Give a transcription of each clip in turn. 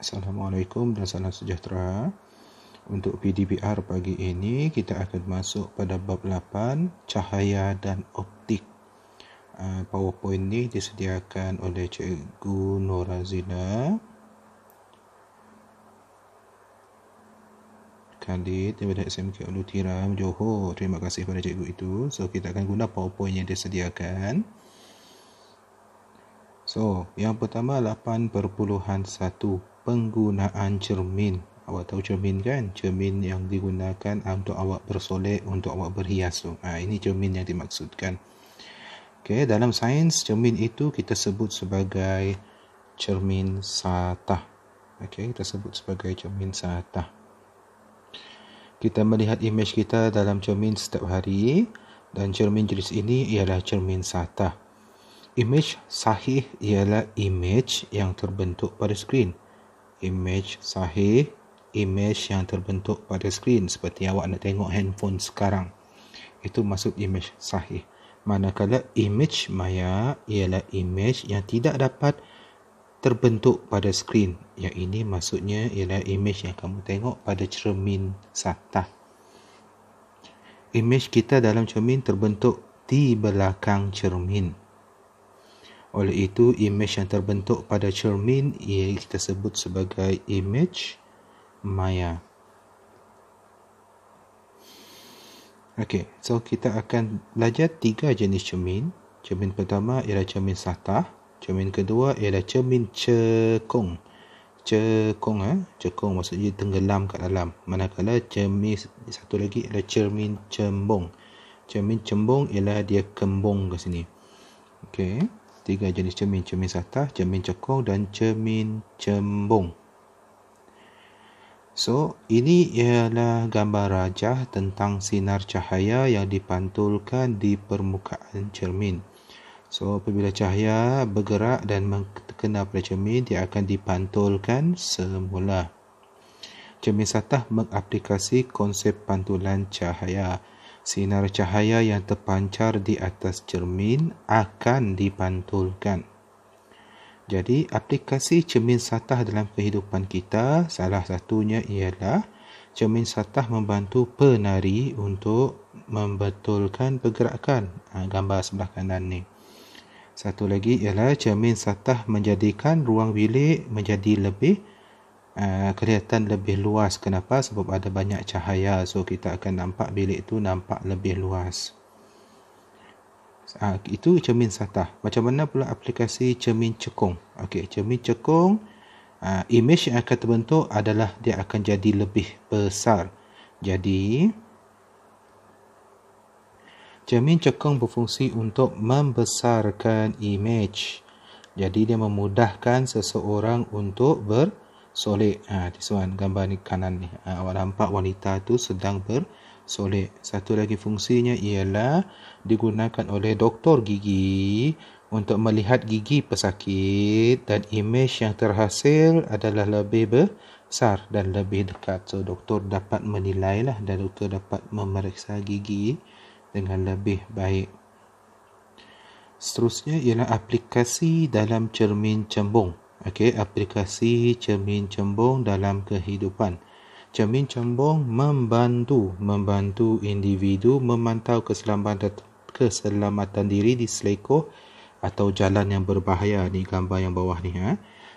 Assalamualaikum dan salam sejahtera. Untuk PDPR pagi ini kita akan masuk pada bab 8 cahaya dan optik. PowerPoint ni disediakan oleh Cikgu Norazina Khalid daripada SMK Ulu Tiram, Johor. Terima kasih pada cikgu itu. So kita akan guna PowerPoint yang disediakan. So, yang pertama 8.1 penggunaan cermin. Awak tahu cermin kan? Cermin yang digunakan untuk awak bersolek, untuk awak berhias tu. Ini cermin yang dimaksudkan. Okey, dalam sains cermin itu kita sebut sebagai cermin satah. Okey, kita sebut sebagai cermin satah. Kita melihat imej kita dalam cermin setiap hari dan cermin jenis ini ialah cermin satah. Imej sahih ialah imej yang terbentuk pada skrin. Imej sahih, imej yang terbentuk pada skrin. Seperti awak nak tengok handphone sekarang. Itu maksud imej sahih. Manakala imej maya ialah imej yang tidak dapat terbentuk pada skrin. Yang ini maksudnya ialah imej yang kamu tengok pada cermin satah. Imej kita dalam cermin terbentuk di belakang cermin. Oleh itu, imej yang terbentuk pada cermin ia kita sebut sebagai imej maya. Okey, so kita akan belajar 3 jenis cermin. Cermin pertama ialah cermin satah. Cermin kedua ialah cermin cekung. Cekung maksudnya tenggelam kat dalam. Manakala cermin satu lagi ialah cermin cembung. Cermin cembung ialah dia kembung ke sini. Okey. 3 jenis cermin, cermin satah, cermin cekung dan cermin cembung. So, ini ialah gambar rajah tentang sinar cahaya yang dipantulkan di permukaan cermin. So, apabila cahaya bergerak dan terkena pada cermin, dia akan dipantulkan semula. Cermin satah mengaplikasi konsep pantulan cahaya. Sinar cahaya yang terpancar di atas cermin akan dipantulkan. Jadi, aplikasi cermin satah dalam kehidupan kita, salah satunya ialah cermin satah membantu penari untuk membetulkan pergerakan. Gambar sebelah kanan ni. Satu lagi ialah cermin satah menjadikan ruang bilik menjadi lebih kelihatan lebih luas. Kenapa? Sebab ada banyak cahaya. So, kita akan nampak bilik itu nampak lebih luas. Itu cermin satah. Macam mana pula aplikasi cermin cekung? Okey, cermin cekung, imej yang akan terbentuk adalah dia akan jadi lebih besar. Jadi, cermin cekung berfungsi untuk membesarkan imej. Jadi, dia memudahkan seseorang untuk bersolek. This one, gambar ni kanan ni. Awak nampak wanita tu sedang bersolek. Satu lagi fungsinya ialah digunakan oleh doktor gigi untuk melihat gigi pesakit dan imej yang terhasil adalah lebih besar dan lebih dekat. So, doktor dapat menilailah dan doktor dapat memeriksa gigi dengan lebih baik. Seterusnya ialah aplikasi dalam cermin cembung. Okey, aplikasi cermin cembung dalam kehidupan. Cermin cembung membantu individu memantau keselamatan diri di selekoh atau jalan yang berbahaya. Ni gambar yang bawah ni.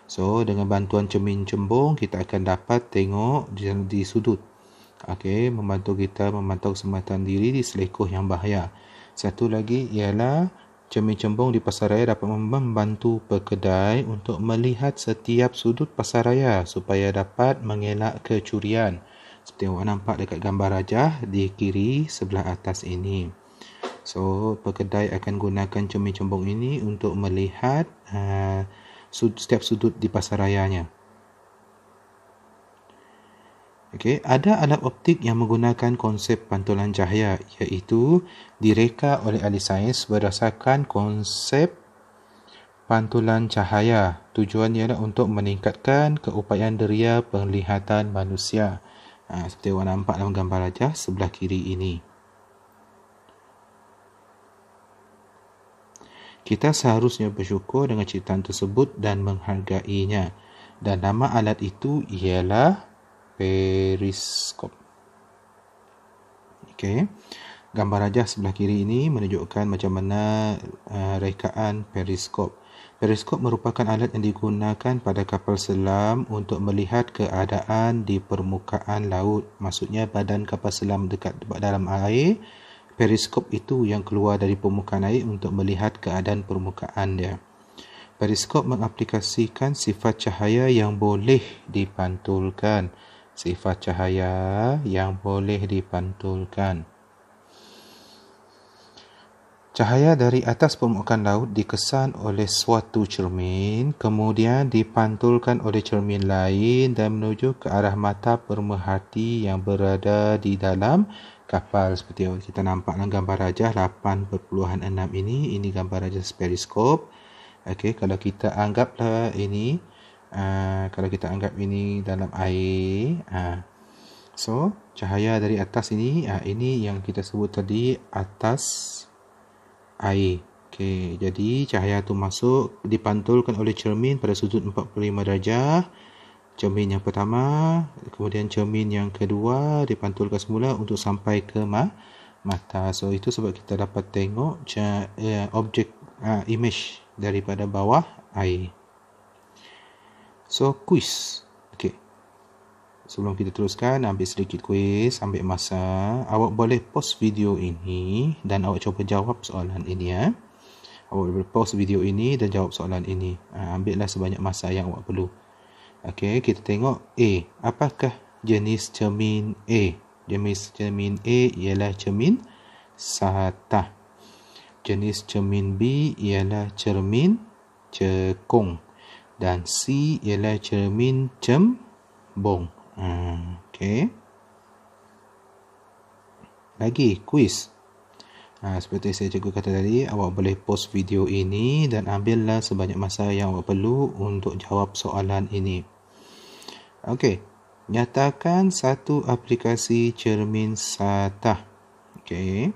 So, dengan bantuan cermin cembung kita akan dapat tengok di sudut. Okey, membantu kita memantau keselamatan diri di selekoh yang bahaya. Satu lagi ialah cermin cembung di pasaraya dapat membantu pekedai untuk melihat setiap sudut pasaraya supaya dapat mengelak kecurian. Seperti awak nampak dekat gambar rajah di kiri sebelah atas ini. So, pekedai akan gunakan cermin cembung ini untuk melihat setiap sudut di pasarayanya. Okey, ada alat optik yang menggunakan konsep pantulan cahaya iaitu direka oleh ahli sains berdasarkan konsep pantulan cahaya. Tujuannya ialah untuk meningkatkan keupayaan deria penglihatan manusia. Seperti awak nampak dalam gambar rajah sebelah kiri ini. Kita seharusnya bersyukur dengan ciptaan tersebut dan menghargainya. Dan nama alat itu ialah periskop. Okey. Gambar rajah sebelah kiri ini menunjukkan macam mana rekaan periskop. Periskop merupakan alat yang digunakan pada kapal selam untuk melihat keadaan di permukaan laut. Maksudnya badan kapal selam dekat dalam air, periskop itu yang keluar dari permukaan air untuk melihat keadaan permukaan dia. Periskop mengaplikasikan sifat cahaya yang boleh dipantulkan. Sifat cahaya yang boleh dipantulkan. Cahaya dari atas permukaan laut dikesan oleh suatu cermin, kemudian dipantulkan oleh cermin lain dan menuju ke arah mata pemerhati yang berada di dalam kapal. Seperti yang kita nampak dalam gambar rajah 8.6 ini gambar rajah periskop. Okey, kalau kita anggaplah ini dalam air, so cahaya dari atas ini yang kita sebut tadi atas air. Okey, jadi cahaya tu masuk dipantulkan oleh cermin pada sudut 45 darjah. Cermin yang pertama, kemudian cermin yang kedua dipantulkan semula untuk sampai ke mata. So itu sebab kita dapat tengok objek image daripada bawah air. So quiz. Okey. Sebelum kita teruskan, ambil sedikit kuis, ambil masa. Awak boleh pause video ini dan awak cuba jawab soalan ini. Awak boleh pause video ini dan jawab soalan ini. Ambillah sebanyak masa yang awak perlu. Okey, kita tengok A. Apakah jenis cermin A? Jenis cermin A ialah cermin satah. Jenis cermin B ialah cermin cekung. Dan C ialah cermin cembung. Okey. Lagi kuis. Seperti saya cikgu kata tadi, awak boleh pause video ini dan ambillah sebanyak masa yang awak perlu untuk jawab soalan ini. Okey. Nyatakan satu aplikasi cermin satah. Okey.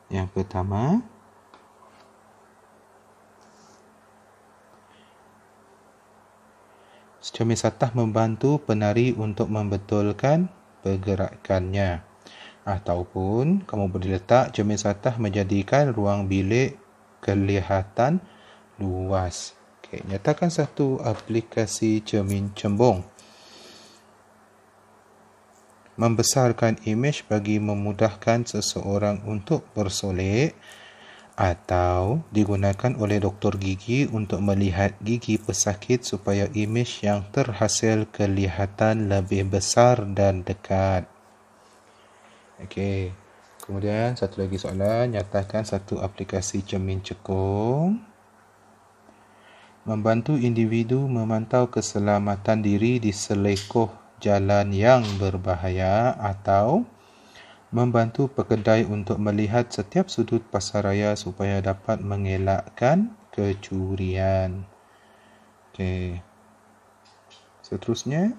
Yang pertama, cermin satah membantu penari untuk membetulkan pergerakannya. Ataupun kamu boleh letak cermin satah menjadikan ruang bilik kelihatan luas. Okey, nyatakan satu aplikasi cermin cembung. Membesarkan imej bagi memudahkan seseorang untuk bersolek, atau digunakan oleh doktor gigi untuk melihat gigi pesakit supaya imej yang terhasil kelihatan lebih besar dan dekat. Okey. Kemudian satu lagi soalan, nyatakan satu aplikasi cermin cekung. Membantu individu memantau keselamatan diri di selekoh jalan yang berbahaya, atau membantu pekedai untuk melihat setiap sudut pasaraya supaya dapat mengelakkan kecurian. Okey. Seterusnya,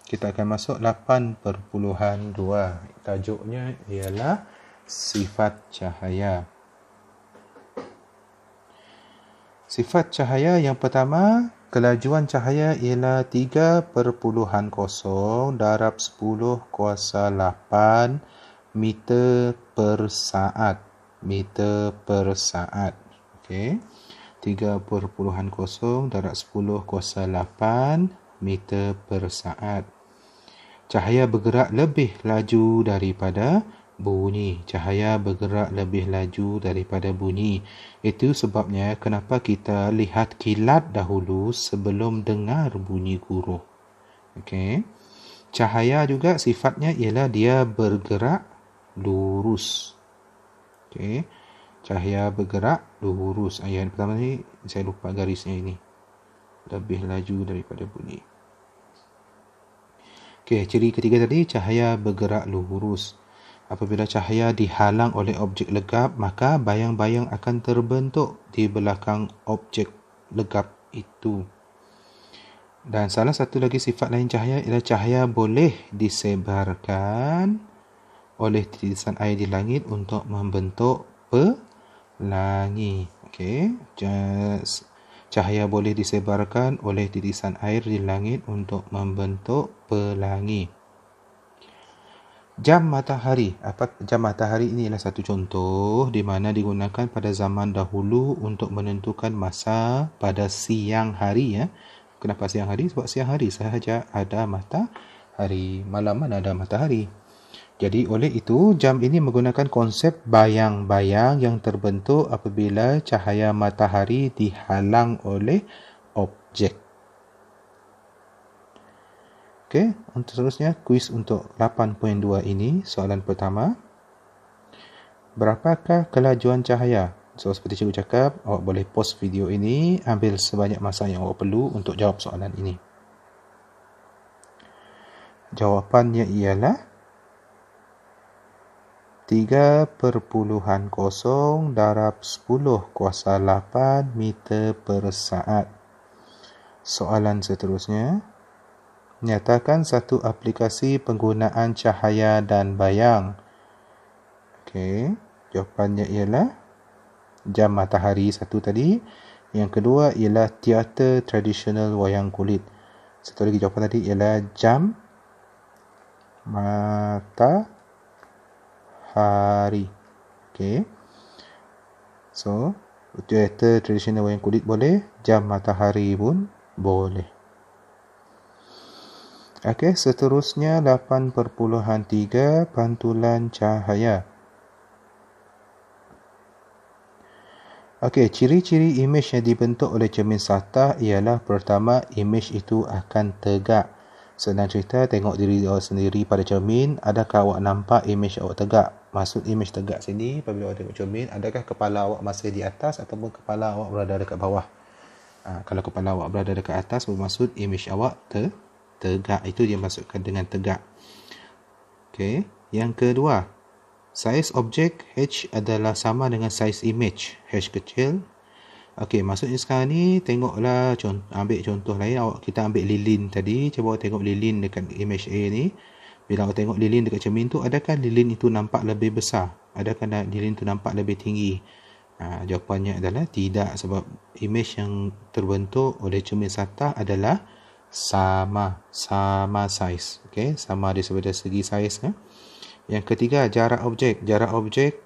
kita akan masuk 8.2. Tajuknya ialah sifat cahaya. Sifat cahaya yang pertama, kelajuan cahaya ialah 3.0 darab 10 kuasa 8 meter per saat. Meter per saat. Okey. 3.0 darab 10 kuasa 8 meter per saat. Cahaya bergerak lebih laju daripada bunyi. Cahaya bergerak lebih laju daripada bunyi. Itu sebabnya kenapa kita lihat kilat dahulu sebelum dengar bunyi guruh. Okey. Cahaya juga sifatnya ialah dia bergerak lurus. Okey. Cahaya bergerak lurus. Ayat pertama ni saya lupa garisnya ini. Lebih laju daripada bunyi. Okey, ciri ketiga tadi, cahaya bergerak lurus. Apabila cahaya dihalang oleh objek legap, maka bayang-bayang akan terbentuk di belakang objek legap itu. Dan salah satu lagi sifat lain cahaya ialah cahaya boleh disebarkan oleh titisan air di langit untuk membentuk pelangi. Okey, Cahaya boleh disebarkan oleh titisan air di langit untuk membentuk pelangi. Jam matahari. Jam matahari ini adalah satu contoh di mana digunakan pada zaman dahulu untuk menentukan masa pada siang hari, ya. Kenapa siang hari? Sebab siang hari sahaja ada matahari, malam mana ada matahari. Jadi oleh itu jam ini menggunakan konsep bayang-bayang yang terbentuk apabila cahaya matahari dihalang oleh objek. Okey, untuk seterusnya kuis untuk 8.2 ini, soalan pertama. Berapakah kelajuan cahaya? So seperti cikgu cakap, awak boleh pause video ini, ambil sebanyak masa yang awak perlu untuk jawab soalan ini. Jawapannya ialah 3.0 darab 10 kuasa 8 meter per saat. Soalan seterusnya. Nyatakan satu aplikasi penggunaan cahaya dan bayang. Okey, jawapannya ialah jam matahari satu tadi. Yang kedua ialah teater tradisional wayang kulit. Satu lagi jawapan tadi ialah jam matahari. Okey. So, teater tradisional wayang kulit boleh, jam matahari pun boleh. Okey, seterusnya 8.3 pantulan cahaya. Okey, ciri-ciri imej yang dibentuk oleh cermin satah ialah pertama, imej itu akan tegak. Senang cerita, tengok diri awak sendiri pada cermin, adakah awak nampak imej awak tegak? Maksud imej tegak sini, apabila awak tengok cermin, adakah kepala awak masih di atas ataupun kepala awak berada dekat bawah? Kalau kepala awak berada dekat atas, bermaksud imej awak tegak. Itu dia maksudkan dengan tegak. Okey, yang kedua, saiz objek H adalah sama dengan saiz image H kecil. Okey, maksudnya sekarang ni tengoklah, ambil contoh lain. Kita ambil lilin tadi. Cuba awak tengok lilin dekat image A ni. Bila awak tengok lilin dekat cermin tu, adakah lilin itu nampak lebih besar? Adakah lilin itu nampak lebih tinggi? Jawapannya adalah tidak, sebab image yang terbentuk oleh cermin satah adalah sama saiz. Okey, sama daripada segi saiz. Yang ketiga, jarak objek. Jarak objek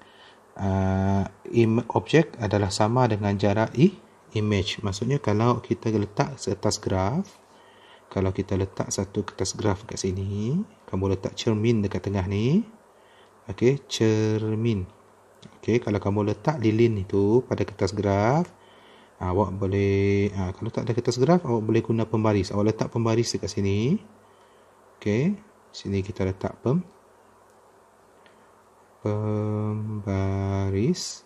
objek adalah sama dengan jarak image. Maksudnya kalau kita letak seatas graf, kalau kita letak satu kertas graf kat sini, kamu letak cermin dekat tengah ni. Okey, cermin. Okey, kalau kamu letak lilin itu pada kertas graf, awak boleh, kalau tak ada kertas graf, awak boleh guna pembaris. Awak letak pembaris dekat sini. Okey, sini kita letak pembaris.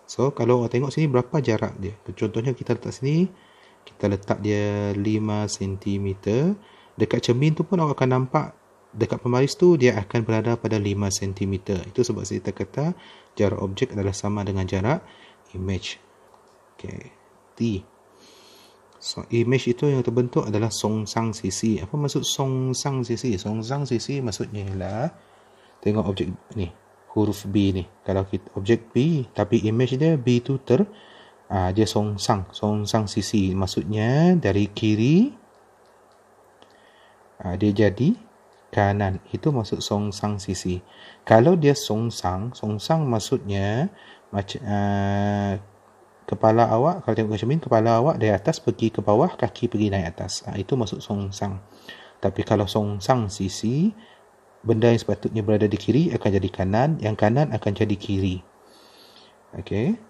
So, kalau awak tengok sini berapa jarak dia. Contohnya kita letak sini, kita letak dia 5 cm. Dekat cermin tu pun awak akan nampak, dekat pembaris tu dia akan berada pada 5 cm. Itu sebab kita kata jarak objek adalah sama dengan jarak image. Okey. So, image itu yang terbentuk adalah songsang sisi. Apa maksud songsang sisi? Songsang sisi maksudnya ialah, tengok objek ni, huruf B ni. Kalau kita objek B, tapi image dia B tu dia songsang sisi. Maksudnya dari kiri dia jadi kanan. Itu maksud songsang sisi. Kalau dia songsang maksudnya macam kepala awak, kalau tengok cermin, kepala awak dari atas pergi ke bawah, kaki pergi naik atas. Itu maksud songsang. Tapi kalau songsang sisi, benda yang sepatutnya berada di kiri akan jadi kanan, yang kanan akan jadi kiri. Okey.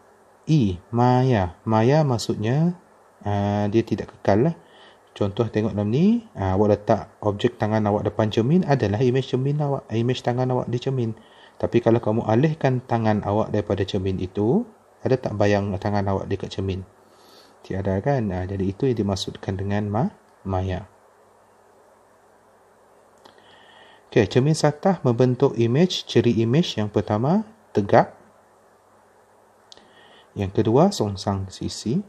Maya. Maya maksudnya dia tidak kekal lah. Contoh tengok dalam ni, awak letak objek tangan awak depan cermin, adalah image cermin awak, image tangan awak di cermin. Tapi kalau kamu alihkan tangan awak daripada cermin itu, ada tak bayang tangan awak dekat cermin? Tiada kan? Jadi itu yang dimaksudkan dengan maya. Okey, cermin satah membentuk image. Ciri image yang pertama, tegak. Yang kedua, songsang sisi.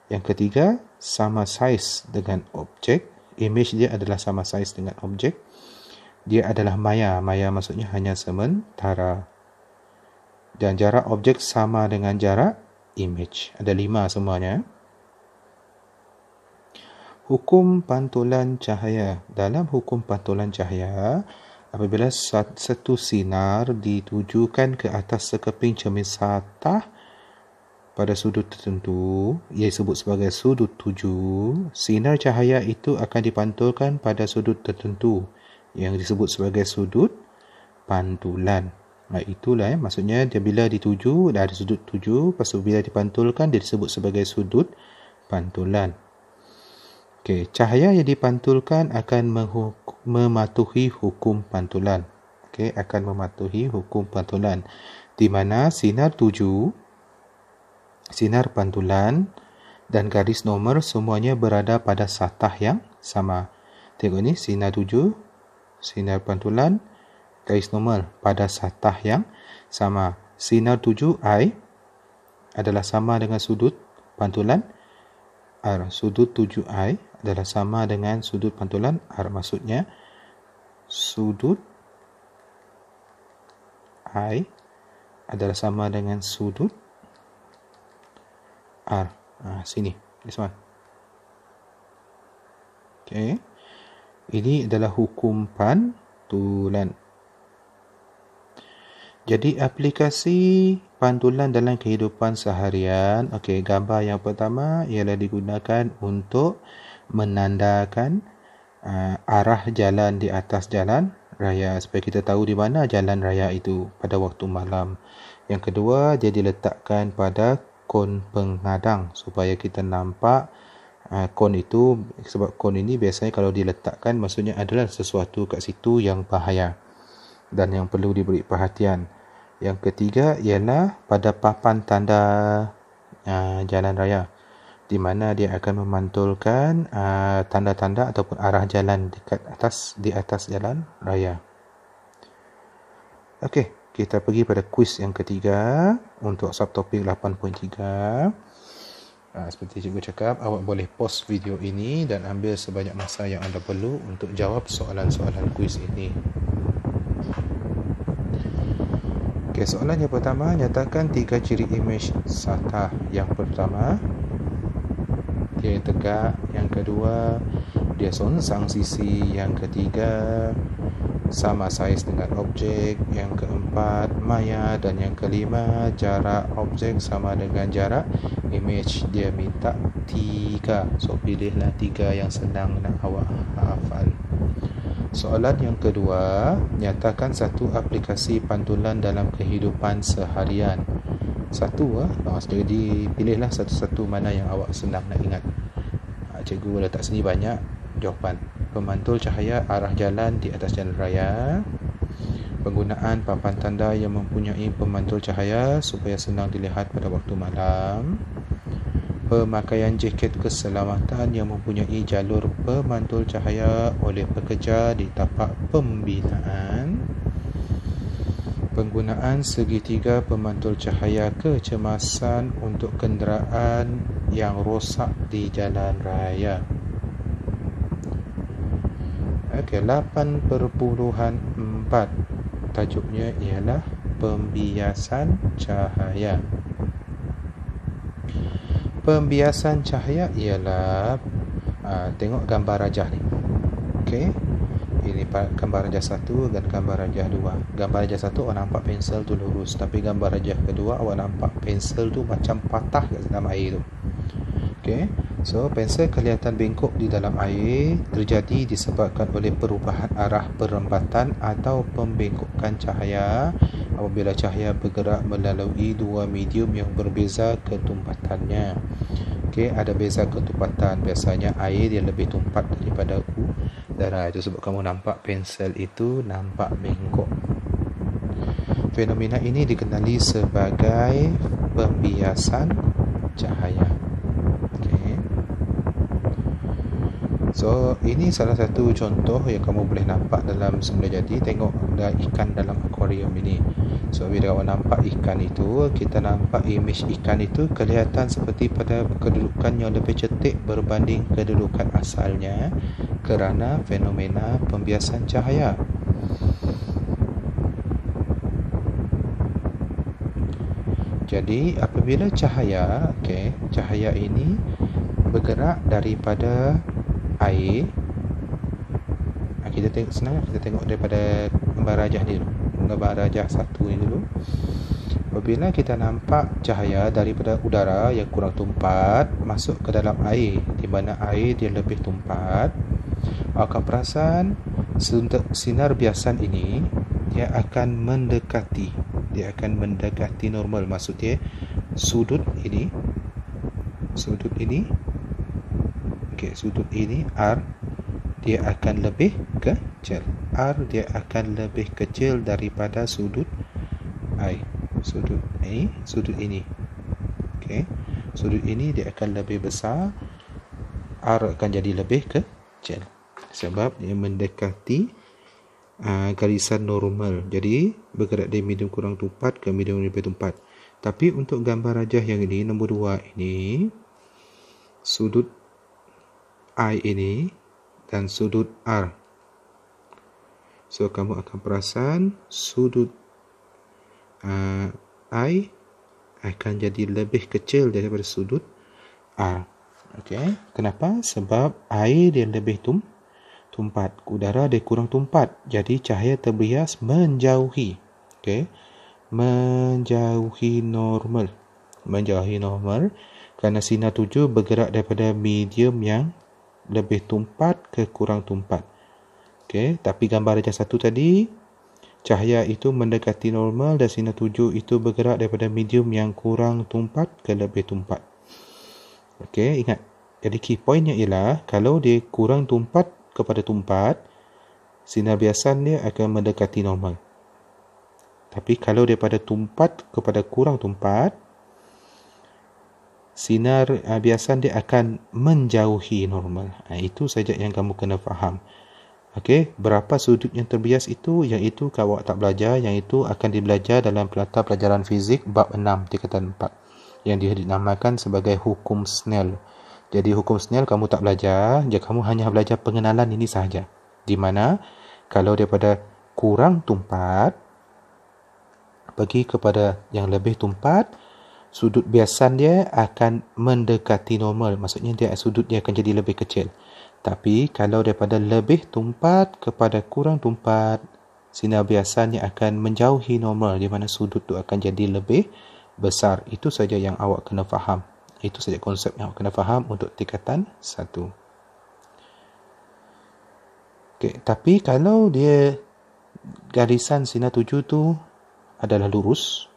Yang ketiga, sama saiz dengan objek. Image dia adalah sama saiz dengan objek. Dia adalah maya. Maya maksudnya hanya sementara. Dan jarak objek sama dengan jarak image. Ada 5 semuanya. Hukum pantulan cahaya. Dalam hukum pantulan cahaya, apabila satu sinar ditujukan ke atas sekeping cermin satah pada sudut tertentu, ia disebut sebagai sudut tuju, sinar cahaya itu akan dipantulkan pada sudut tertentu yang disebut sebagai sudut pantulan. Itulah maksudnya dia bila dituju dari sudut tuju, lepas tu bila dipantulkan dia disebut sebagai sudut pantulan. Okey, cahaya yang dipantulkan akan mematuhi hukum pantulan. Okey, akan mematuhi hukum pantulan di mana sinar tuju, sinar pantulan dan garis nomor semuanya berada pada satah yang sama. Tengok ni, sinar tuju, sinar pantulan, garis nomor pada satah yang sama. Sinar tuju I adalah sama dengan sudut pantulan R. Sudut tuju I adalah sama dengan sudut pantulan R. Maksudnya sudut I adalah sama dengan sudut R. Sini, this one. Okay. Ini adalah hukum pantulan. Jadi aplikasi pantulan dalam kehidupan seharian. Okey, gambar yang pertama ialah digunakan untuk menandakan arah jalan di atas jalan raya supaya kita tahu di mana jalan raya itu pada waktu malam. Yang kedua, dia diletakkan pada kon penghadang supaya kita nampak kon itu, sebab kon ini biasanya kalau diletakkan maksudnya adalah sesuatu kat situ yang bahaya dan yang perlu diberi perhatian. Yang ketiga ialah pada papan tanda jalan raya, di mana dia akan memantulkan tanda-tanda ataupun arah jalan di atas jalan raya. Okey, kita pergi pada kuis yang ketiga untuk subtopik 8.3. Seperti cikgu cakap, awak boleh pause video ini dan ambil sebanyak masa yang anda perlu untuk jawab soalan-soalan kuis ini. Okay, soalan yang pertama, nyatakan 3 ciri imej satah. Yang pertama, dia tegak. Yang kedua, dia songsang sisi. Yang ketiga, sama saiz dengan objek. Yang keempat, maya. Dan yang kelima, jarak objek sama dengan jarak imej. Dia minta 3. So, pilihlah 3 yang senang nak awak hafal. Soalan yang kedua, nyatakan satu aplikasi pantulan dalam kehidupan seharian. Satu, jadi pilihlah satu-satu mana yang awak senang nak ingat. Cikgu letak sini banyak jawapan. Pemantul cahaya arah jalan di atas jalan raya. Penggunaan papan tanda yang mempunyai pemantul cahaya supaya senang dilihat pada waktu malam. Pemakaian jaket keselamatan yang mempunyai jalur pemantul cahaya oleh pekerja di tapak pembinaan. Penggunaan segitiga pemantul cahaya kecemasan untuk kenderaan yang rosak di jalan raya. Okey, 8.4. Tajuknya ialah pembiasan cahaya. Pembiasan cahaya ialah tengok gambar rajah ni. Okey. Ini gambar rajah 1 dan gambar rajah 2. Gambar rajah 1 awak nampak pensel tu lurus, tapi gambar rajah kedua awak nampak pensel tu macam patah kat dalam air tu. Okey. So pensel kelihatan bengkok di dalam air terjadi disebabkan oleh perubahan arah perembatan atau pembengkokan cahaya apabila cahaya bergerak melalui dua medium yang berbeza ketumpatannya. Okey, ada beza ketumpatan. Biasanya air dia lebih tumpat daripada udara. Itu sebab kamu nampak pensel itu nampak bengkok. Fenomena ini dikenali sebagai pembiasan cahaya. So, ini salah satu contoh yang kamu boleh nampak dalam semula jadi. Tengok ada ikan dalam akuarium ini. So, bila awak nampak ikan itu, kita nampak imej ikan itu kelihatan seperti pada kedudukan yang lebih cetek berbanding kedudukan asalnya kerana fenomena pembiasan cahaya. Jadi, apabila cahaya, cahaya ini bergerak daripada air. Kita tengok senang, kita tengok daripada gambar rajah ni dulu. Gambar rajah 1 ni dulu. Apabila kita nampak cahaya daripada udara yang kurang tumpat masuk ke dalam air, di mana air dia lebih tumpat, akan perasan sinar biasan ini dia akan mendekati normal. Maksud dia sudut ini R dia akan lebih kecil. R dia akan lebih kecil daripada sudut I. Sudut ini. Okey. Sudut ini dia akan lebih besar. R akan jadi lebih kecil. Sebab dia mendekati garisan normal. Jadi bergerak dari medium kurang tumpat ke medium lebih tumpat. Tapi untuk gambar rajah yang ini, nombor 2 ini, sudut I ini dan sudut R. So, kamu akan perasan sudut I akan jadi lebih kecil daripada sudut R. Okey. Kenapa? Sebab air dia lebih tumpat. Udara dia kurang tumpat. Jadi, cahaya terbias menjauhi. Okey. Menjauhi normal. Kerana sinar tuju bergerak daripada medium yang lebih tumpat ke kurang tumpat. Okey, tapi gambar rajah 1 tadi, cahaya itu mendekati normal dan sinar tuju itu bergerak daripada medium yang kurang tumpat ke lebih tumpat. Okey, ingat. Jadi key pointnya ialah kalau dia kurang tumpat kepada tumpat, sinar biasan dia akan mendekati normal. Tapi kalau daripada tumpat kepada kurang tumpat, sinar biasan dia akan menjauhi normal. Itu saja yang kamu kena faham. Okey, berapa sudut yang terbias itu? Yang itu awak tak belajar, yang itu akan dibelajar dalam penata pelajaran fizik bab 6 tingkatan 4 yang dinamakan sebagai hukum Snell. Jadi hukum Snell kamu tak belajar, kamu hanya belajar pengenalan ini sahaja. Di mana kalau daripada kurang tumpat pergi kepada yang lebih tumpat, sudut biasan dia akan mendekati normal. Maksudnya sudut dia akan jadi lebih kecil. Tapi kalau daripada lebih tumpat kepada kurang tumpat, sinar biasannya akan menjauhi normal, di mana sudut tu akan jadi lebih besar. Itu saja yang awak kena faham. Itu saja konsep yang awak kena faham untuk tingkatan 1. Okey, tapi kalau dia garisan sinar tuju tu adalah lurus,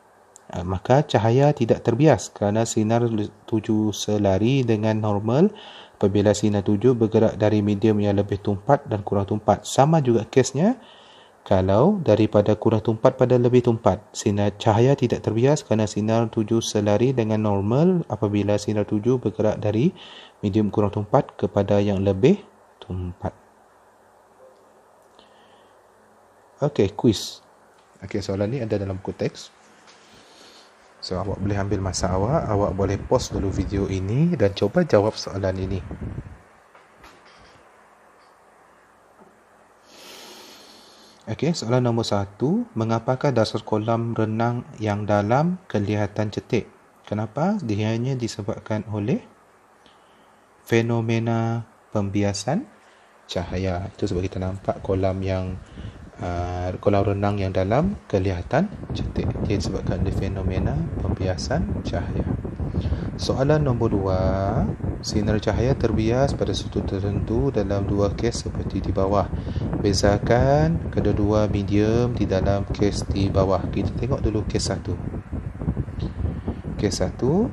maka cahaya tidak terbias kerana sinar tuju selari dengan normal apabila sinar tuju bergerak dari medium yang lebih tumpat dan kurang tumpat. Sama juga kesnya kalau daripada kurang tumpat pada lebih tumpat. Sinar cahaya tidak terbias kerana sinar tuju selari dengan normal apabila sinar tuju bergerak dari medium kurang tumpat kepada yang lebih tumpat. Okey, quiz. Okey, soalan ni ada dalam buku teks. So, awak boleh ambil masa awak boleh pause dulu video ini dan cuba jawab soalan ini. Okey, soalan nombor 1. Mengapakah dasar kolam renang yang dalam kelihatan cetek? Kenapa? Dia hanya disebabkan oleh fenomena pembiasan cahaya. Itu sebab kita nampak kolam renang yang dalam kelihatan cetek. Dia disebabkan oleh fenomena pembiasan cahaya. Soalan nombor 2. Sinar cahaya terbias pada sudut tertentu dalam dua kes seperti di bawah. Bezakan kedua-dua medium di dalam kes di bawah. Kita tengok dulu kes 1. Kes 1,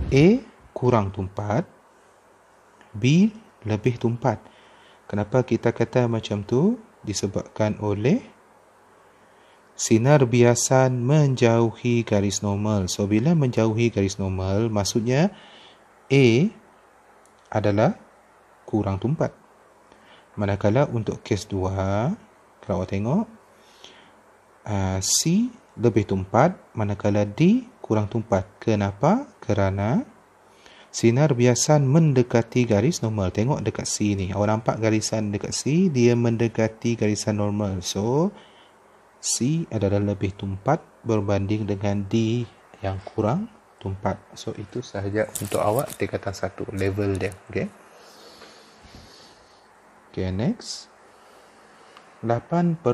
A kurang tumpat, B lebih tumpat. Kenapa kita kata macam tu? Disebabkan oleh sinar biasan menjauhi garis normal. So, bila menjauhi garis normal, maksudnya A adalah kurang tumpat. Manakala untuk kes 2, kalau awak tengok, C lebih tumpat, manakala D kurang tumpat. Kenapa? Kerana sinar biasan mendekati garis normal. Tengok dekat C ni. Awak nampak garisan dekat C, dia mendekati garisan normal. So, C adalah lebih tumpat berbanding dengan D yang kurang tumpat. So, itu sahaja untuk awak tingkatan 1. Level dia. Okay? Okay, next. 8.5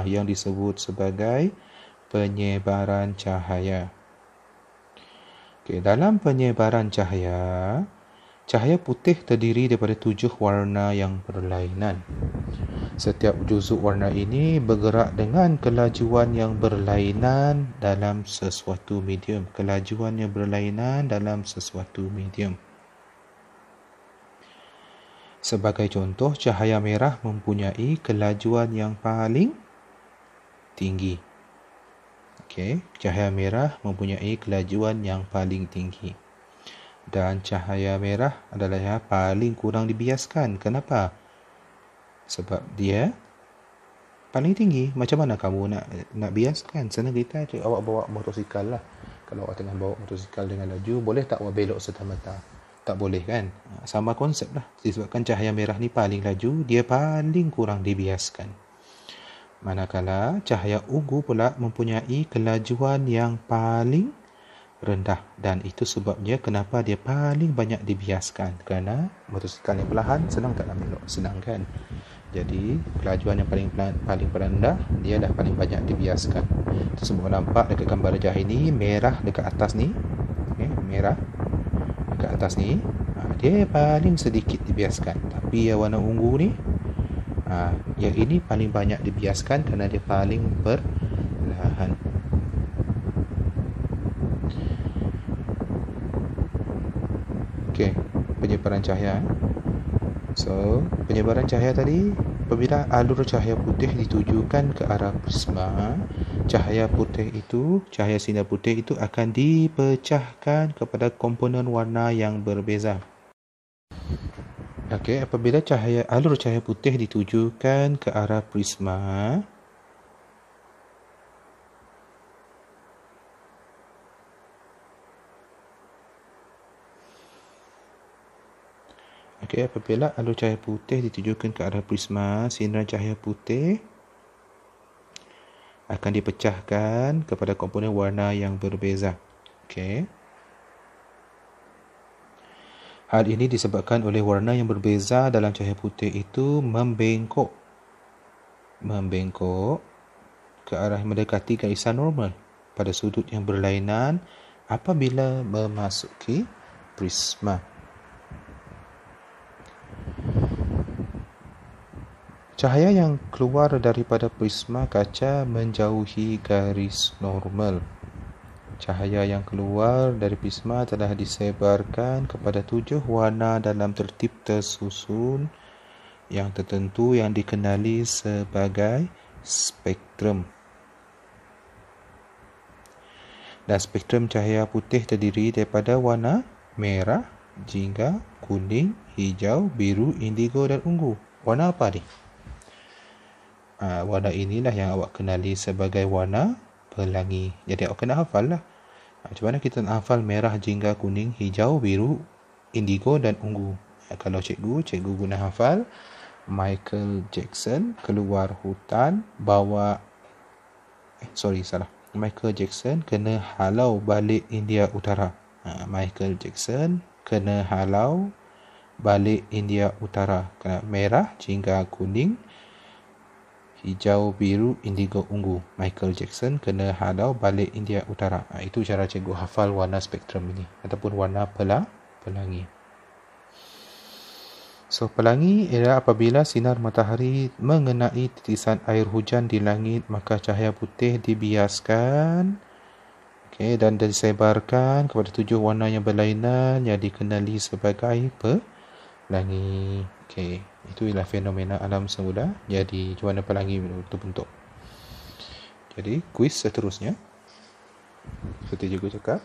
yang disebut sebagai penyebaran cahaya. Okay, dalam penyebaran cahaya, cahaya putih terdiri daripada 7 warna yang berlainan. Setiap juzuk warna ini bergerak dengan kelajuan yang berlainan dalam sesuatu medium. Kelajuan yang berlainan dalam sesuatu medium. Sebagai contoh, cahaya merah mempunyai kelajuan yang paling tinggi. Okey, cahaya merah mempunyai kelajuan yang paling tinggi. Dan cahaya merah adalah yang paling kurang dibiaskan. Kenapa? Sebab dia paling tinggi. Macam mana kamu nak biaskan? Senang kita awak bawa motosikal lah. Kalau awak tengah bawa motosikal dengan laju, boleh tak awak belok serta-merta? Tak boleh kan? Sama konsep lah. Disebabkan cahaya merah ni paling laju, dia paling kurang dibiaskan. Manakala cahaya ungu pula mempunyai kelajuan yang paling rendah. Dan itu sebabnya kenapa dia paling banyak dibiaskan. Kerana motosikal yang perlahan senang tak nak belok? Senang kan? Jadi kelajuan yang paling rendah, dia dah paling banyak dibiaskan. Itu sebab nampak dekat gambar rajah ini, merah dekat atas ni. Okay, merah ke atas ni, dia paling sedikit dibiaskan. Tapi yang warna ungu ni, yang ini paling banyak dibiaskan kerana dia paling perlahan. Okey, penyebaran cahaya. So, penyebaran cahaya tadi, apabila alur cahaya putih ditujukan ke arah prisma, cahaya sinar putih itu akan dipecahkan kepada komponen warna yang berbeza. Okey, apabila alur cahaya putih ditujukan ke arah prisma, apabila alur cahaya putih ditujukan ke arah prisma, sinar cahaya putih akan dipecahkan kepada komponen warna yang berbeza. Okey. Hal ini disebabkan oleh warna yang berbeza dalam cahaya putih itu membengkok ke arah mendekati garisan normal pada sudut yang berlainan apabila memasuki prisma. Cahaya yang keluar daripada prisma kaca menjauhi garis normal. Cahaya yang keluar dari prisma telah disebarkan kepada 7 warna dalam tertib tersusun yang tertentu yang dikenali sebagai spektrum. Dan spektrum cahaya putih terdiri daripada warna merah, jingga, kuning, hijau, biru, indigo dan ungu. Warna apa ni? Warna inilah yang awak kenali sebagai warna pelangi. Jadi awak kena hafal lah. Macam mana kita nak hafal merah, jingga, kuning, hijau, biru, indigo dan ungu? Kalau cikgu guna hafal Michael Jackson keluar hutan bawa Michael Jackson kena halau balik India Utara. Michael Jackson kena halau balik India Utara. Kena merah, jingga, kuning, hijau, biru, indigo, ungu. Michael Jackson kena halau balik India Utara. Itu cara cikgu hafal warna spektrum ini ataupun warna pelangi. So, pelangi ialah apabila sinar matahari mengenai titisan air hujan di langit, maka cahaya putih dibiaskan dan disebarkan kepada 7 warna yang berlainan yang dikenali sebagai pelangi. Itu ialah fenomena alam semula. Jadi, macam mana pelangi terbentuk. Jadi, kuis seterusnya. Seperti cikgu cakap,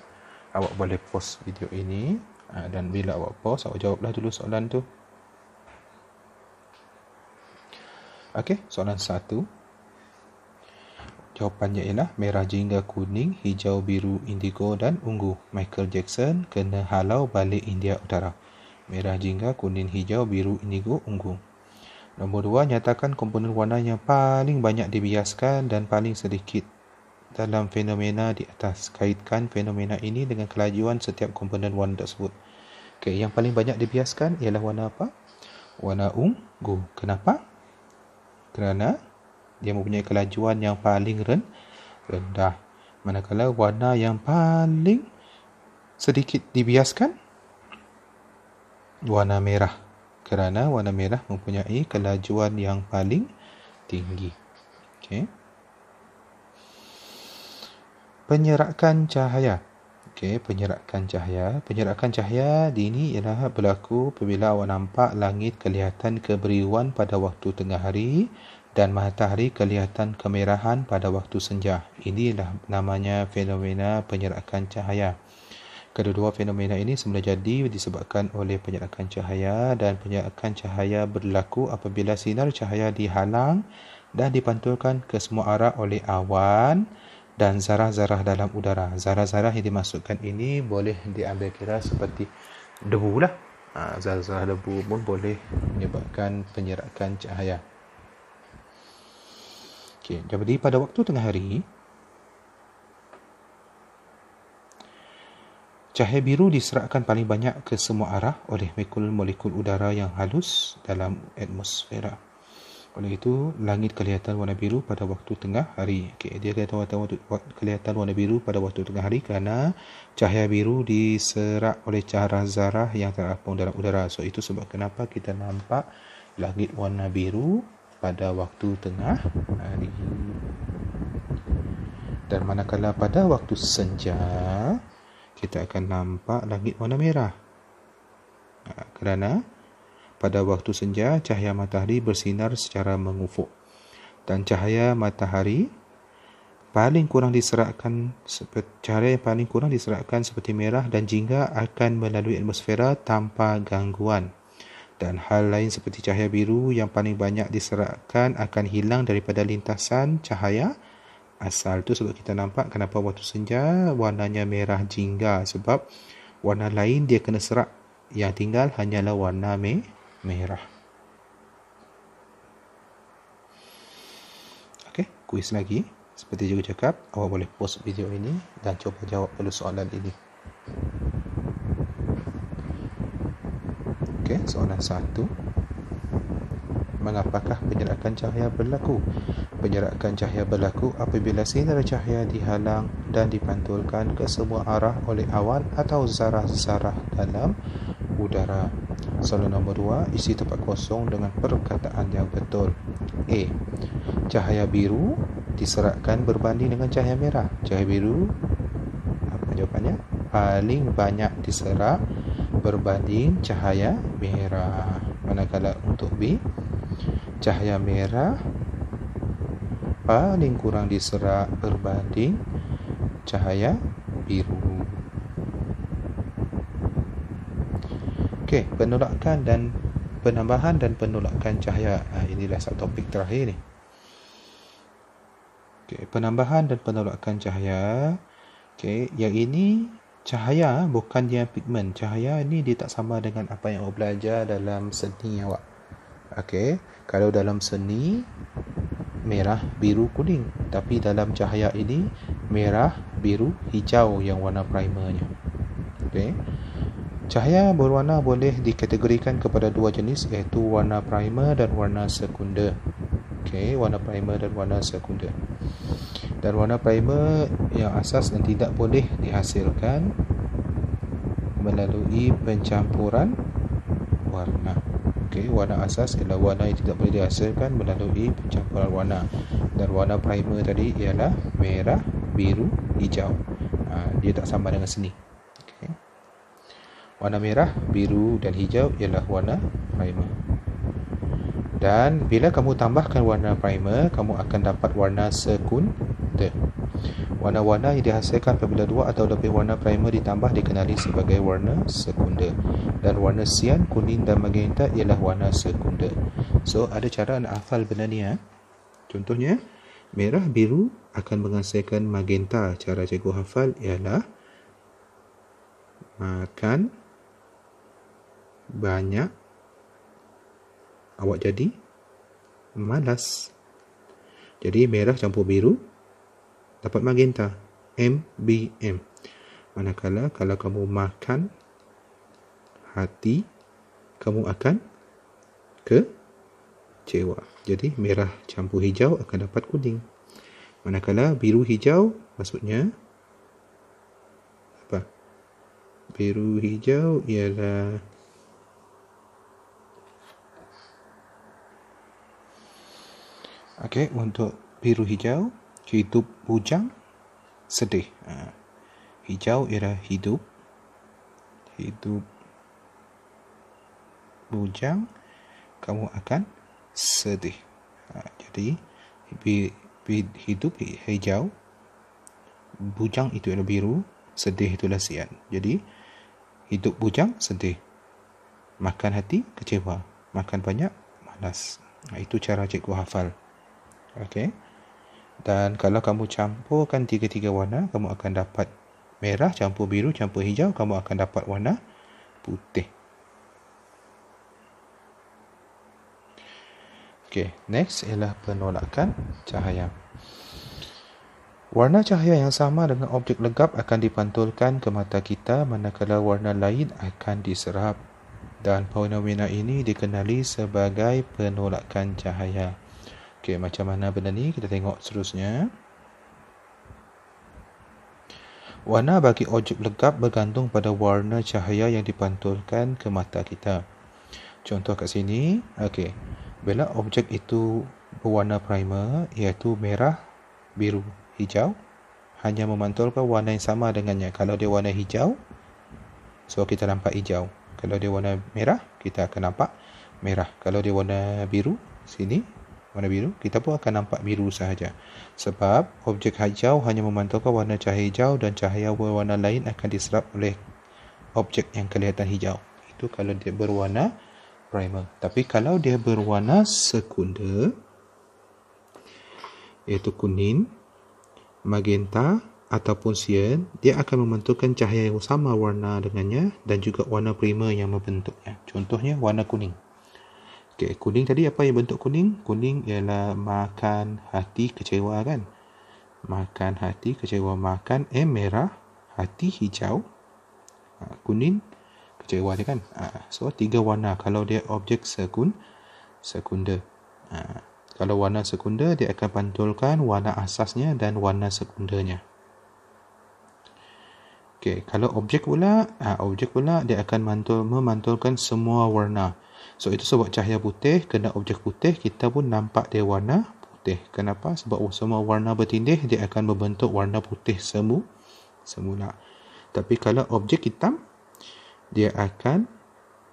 awak boleh pause video ini. Dan bila awak pause, awak jawablah dulu soalan tu. Okey, soalan 1. Jawapannya ialah merah, jingga, kuning, hijau, biru, indigo dan ungu. Michael Jackson kena halau balik India Utara. Merah, jingga, kuning, hijau, biru, indigo, ungu. Nombor 2, nyatakan komponen warna yang paling banyak dibiaskan dan paling sedikit dalam fenomena di atas. Kaitkan fenomena ini dengan kelajuan setiap komponen warna tersebut. Yang paling banyak dibiaskan ialah warna apa? Warna ungu. Kenapa? Kerana dia mempunyai kelajuan yang paling rendah. Manakala warna yang paling sedikit dibiaskan, warna merah. Kerana warna merah mempunyai kelajuan yang paling tinggi. Okey. Penyerakan cahaya. Okey, penyerakan cahaya. Penyerakan cahaya ini ialah berlaku apabila awak nampak langit kelihatan kebiruan pada waktu tengah hari dan matahari kelihatan kemerahan pada waktu senja. Inilah namanya fenomena penyerakan cahaya. Kedua-dua fenomena ini semula jadi disebabkan oleh penyerakan cahaya, dan penyerakan cahaya berlaku apabila sinar cahaya dihalang dan dipantulkan ke semua arah oleh awan dan zarah-zarah dalam udara. Zarah-zarah yang dimasukkan ini boleh diambil kira seperti debu lah. Zarah-zarah debu pun boleh menyebabkan penyerakan cahaya. Okey, jadi pada waktu tengah hari, cahaya biru diserakkan paling banyak ke semua arah oleh molekul udara yang halus dalam atmosfera. Oleh itu, langit kelihatan warna biru pada waktu tengah hari. Okay, dia kelihatan warna biru pada waktu tengah hari kerana cahaya biru diserak oleh cahaya zarah yang terapung dalam udara. So, itu sebab kenapa kita nampak langit warna biru pada waktu tengah hari. Dan manakala pada waktu senja, kita akan nampak langit warna merah. Kerana pada waktu senja, cahaya matahari bersinar secara mengufuk. Dan cahaya matahari paling kurang diserakkan seperti merah dan jingga akan melalui atmosfera tanpa gangguan. Dan hal lain seperti cahaya biru yang paling banyak diserakkan akan hilang daripada lintasan cahaya asal. Itu sebab kita nampak kenapa waktu senja warnanya merah jingga, sebab warna lain dia kena serak, yang tinggal hanyalah warna merah. Okey, kuis lagi. Seperti juga cakap, awak boleh post video ini dan cuba jawab dulu soalan ini. Okey, soalan 1. Mengapakah penyerakan cahaya berlaku? Penyerakan cahaya berlaku apabila sinar cahaya dihalang dan dipantulkan ke semua arah oleh awan atau zarah-zarah dalam udara. Soalan nombor 2, isi tempat kosong dengan perkataan yang betul. A. Cahaya biru diserakkan berbanding dengan cahaya merah. Cahaya biru, apa jawapannya? Paling banyak diserak berbanding cahaya merah. Manakala untuk B, cahaya merah paling kurang diserak berbanding cahaya biru. Okey, penolakan dan penambahan dan penolakan cahaya. Inilah satu topik terakhir ni. Okey, penambahan dan penolakan cahaya. Okey, yang ini cahaya bukan dia pigmen. Cahaya ni dia tak sama dengan apa yang awak belajar dalam seni awak. Okey, kalau dalam seni merah, biru, kuning, tapi dalam cahaya ini merah, biru, hijau yang warna primernya. Okey. Cahaya berwarna boleh dikategorikan kepada dua jenis, iaitu warna primer dan warna sekunder. Okey, warna primer dan warna sekunder. Dan warna primer yang asas dan tidak boleh dihasilkan melalui pencampuran warna. Okey, warna asas ialah warna yang tidak boleh dihasilkan melalui pencampuran warna. Dan warna primer tadi ialah merah, biru, hijau. Dia tak sama dengan seni. Okey. Warna merah, biru dan hijau ialah warna primer. Dan bila kamu tambahkan warna primer, kamu akan dapat warna sekunder. Warna-warna yang dihasilkan apabila dua atau lebih warna primer ditambah dikenali sebagai warna sekunder. Dan warna sian, kuning dan magenta ialah warna sekunder. So, ada cara nak hafal benda ni. Contohnya, merah biru akan menghasilkan magenta. Cara cikgu hafal ialah makan banyak, awak jadi malas. Jadi merah campur biru dapat magenta, MBM. Manakala kalau kamu makan hati, kamu akan kecewa. Jadi merah campur hijau akan dapat kuning. Manakala biru hijau maksudnya apa? Biru hijau ialah okey, untuk biru hijau, hidup bujang, sedih. Hijau ialah hidup. Hidup bujang, kamu akan sedih. Jadi hidup hijau, bujang itu ialah biru, sedih itulah sian. Jadi hidup bujang, sedih. Makan hati, kecewa. Makan banyak, malas. Itu cara cikgu hafal. Okey. Dan kalau kamu campurkan tiga-tiga warna, kamu akan dapat merah campur biru campur hijau, kamu akan dapat warna putih. Okey, next ialah penolakan cahaya. Warna cahaya yang sama dengan objek legap akan dipantulkan ke mata kita, manakala warna lain akan diserap. Dan fenomena ini dikenali sebagai penolakan cahaya. Okey, macam mana benda ni? Kita tengok seterusnya. Warna bagi objek legap bergantung pada warna cahaya yang dipantulkan ke mata kita. Contoh kat sini, okey. Bila objek itu berwarna primer, iaitu merah, biru, hijau, hanya memantulkan warna yang sama dengannya. Kalau dia warna hijau, so kita nampak hijau. Kalau dia warna merah, kita akan nampak merah. Kalau dia warna biru, sini warna biru, kita pun akan nampak biru sahaja. Sebab objek hijau hanya memantulkan warna cahaya hijau dan cahaya berwarna lain akan diserap oleh objek yang kelihatan hijau. Itu kalau dia berwarna primer. Tapi kalau dia berwarna sekunder, iaitu kuning, magenta ataupun sian, dia akan memantulkan cahaya yang sama warna dengannya dan juga warna primer yang membentuknya. Contohnya warna kuning. Okey, kuning tadi apa yang bentuk kuning? Kuning ialah makan hati kecewa kan? Makan hati kecewa. Makan merah, hati hijau, kuning kecewa dia kan? So tiga warna kalau dia objek sekunder. Kalau warna sekunder dia akan pantulkan warna asasnya dan warna sekundernya. Okey, kalau objek pula dia akan memantulkan semua warna. So itu sebab cahaya putih kena objek putih, kita pun nampak dia warna putih. Kenapa? Sebab semua warna bertindih dia akan membentuk warna putih semula. Tapi kalau objek hitam, dia akan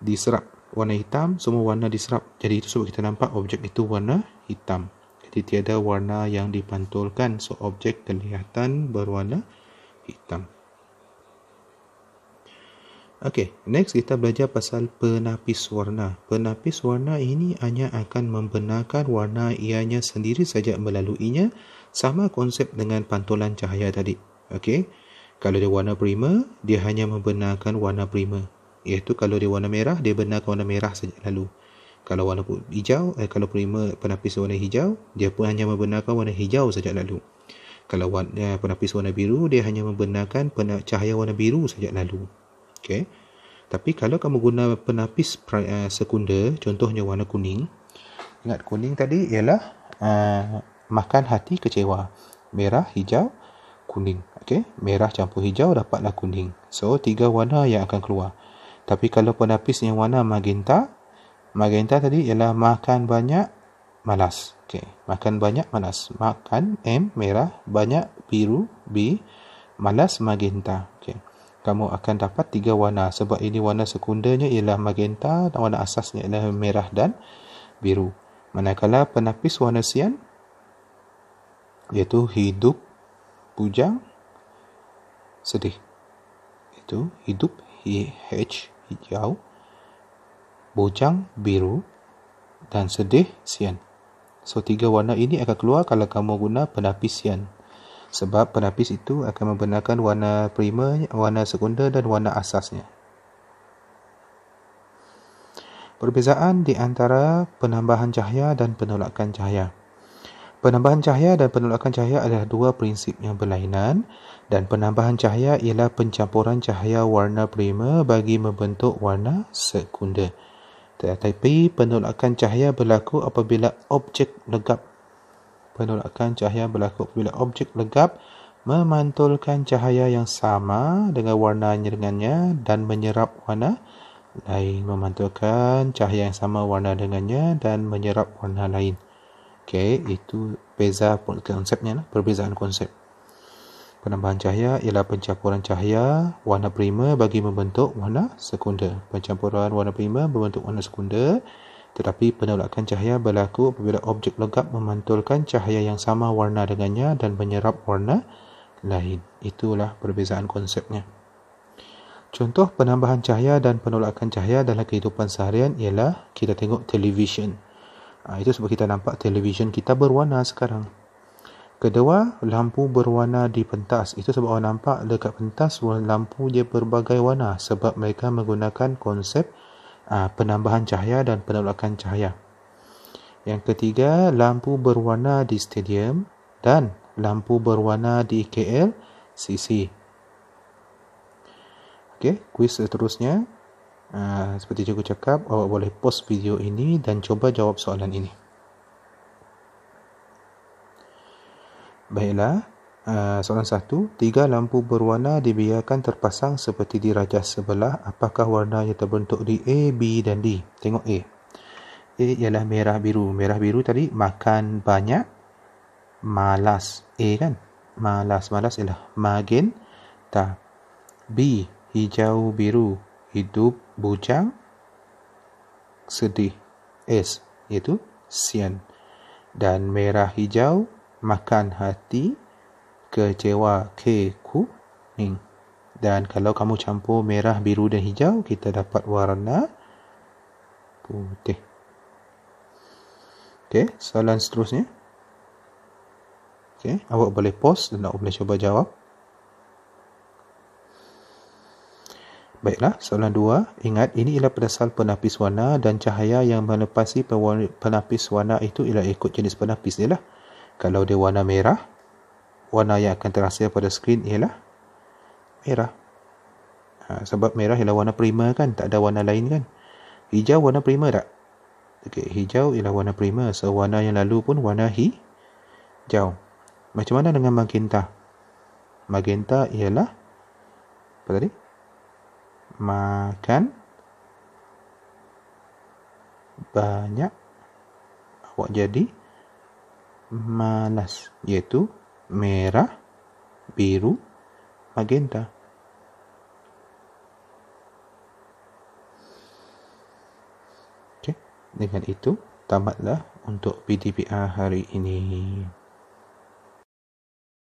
diserap warna hitam, semua warna diserap. Jadi itu sebab kita nampak objek itu warna hitam. Jadi tiada warna yang dipantulkan, so objek kelihatan berwarna hitam. Okey, next kita belajar pasal penapis warna. Penapis warna ini hanya akan membenarkan warna ianya sendiri saja melaluinya, sama konsep dengan pantulan cahaya tadi. Okey, kalau dia warna primer, dia hanya membenarkan warna primer. Iaitu kalau dia warna merah, dia benarkan warna merah saja lalu. Kalau warna hijau, kalau primer penapis warna hijau, dia pun hanya membenarkan warna hijau saja lalu. Kalau penapis warna biru, dia hanya membenarkan cahaya warna biru saja lalu. Okey. Tapi kalau kamu guna penapis sekunder, contohnya warna kuning. Ingat kuning tadi ialah makan hati kecewa. Merah, hijau, kuning. Okey, merah campur hijau dapatlah kuning. So tiga warna yang akan keluar. Tapi kalau penapis yang warna magenta tadi ialah makan banyak, malas. Okey, makan banyak, malas. Makan M merah, banyak biru B, malas magenta. Okey. Kamu akan dapat tiga warna sebab ini warna sekundernya ialah magenta dan warna asasnya ialah merah dan biru. Manakala penapis warna sian iaitu hidup bujang, sedih. Itu hidup H hijau, bujang biru dan sedih sian. So tiga warna ini akan keluar kalau kamu guna penapis sian. Sebab penapis itu akan membenarkan warna primer, warna sekunder dan warna asasnya. Perbezaan di antara penambahan cahaya dan penolakan cahaya. Penambahan cahaya dan penolakan cahaya adalah dua prinsip yang berlainan, dan penambahan cahaya ialah pencampuran cahaya warna primer bagi membentuk warna sekunder. Tetapi penolakan cahaya berlaku apabila objek legap. Penolakan cahaya berlaku apabila objek legap memantulkan cahaya yang sama dengan warna dengannya dan menyerap warna lain. Memantulkan cahaya yang sama warna dengannya dan menyerap warna lain. Okey, itu beza konsepnya, perbezaan konsep. Penambahan cahaya ialah pencampuran cahaya warna primer bagi membentuk warna sekunder. Pencampuran warna primer membentuk warna sekunder, tetapi penolakan cahaya berlaku apabila objek legap memantulkan cahaya yang sama warna dengannya dan menyerap warna lain. Itulah perbezaan konsepnya. Contoh penambahan cahaya dan penolakan cahaya dalam kehidupan seharian ialah kita tengok televisyen. Itu sebab kita nampak televisyen kita berwarna sekarang. Kedua, lampu berwarna di pentas. Itu sebab orang nampak dekat pentas lampu dia berbagai warna sebab mereka menggunakan konsep penambahan cahaya dan penolakan cahaya. Yang ketiga, lampu berwarna di stadium dan lampu berwarna di KLCC. Okey, kuis seterusnya. Seperti cikgu cakap, awak boleh post video ini dan cuba jawab soalan ini. Baiklah, soalan 1. 3 lampu berwarna dibiarkan terpasang seperti di rajah sebelah. Apakah warna yang terbentuk di A, B dan D? Tengok A. A ialah merah biru. Merah biru tadi makan banyak, malas. A kan? Malas. Malas ialah magenta. B, hijau biru. Hidup, bujang, sedih. S, iaitu sian. Dan merah hijau, makan hati, kecewa, K, kuning. Dan kalau kamu campur merah, biru dan hijau, kita dapat warna putih. Okey, soalan seterusnya. Okey, awak boleh pause dan awak boleh cuba jawab. Baiklah, soalan 2. Ingat, ini ialah berdasar penapis warna dan cahaya yang melepasi penapis warna itu ialah ikut jenis penapis dia lah. Kalau dia warna merah, warna yang akan terasa pada skrin ialah merah. Sebab merah ialah warna primer kan, tak ada warna lain kan. Hijau warna primer tak? Okey, hijau ialah warna primer. So, warna yang lalu pun warna hijau. Macam mana dengan magenta? Magenta ialah apa tadi? Makan banyak, awak jadi malas, iaitu merah, biru, magenta. Okey, dengan itu tamatlah untuk PDPR hari ini.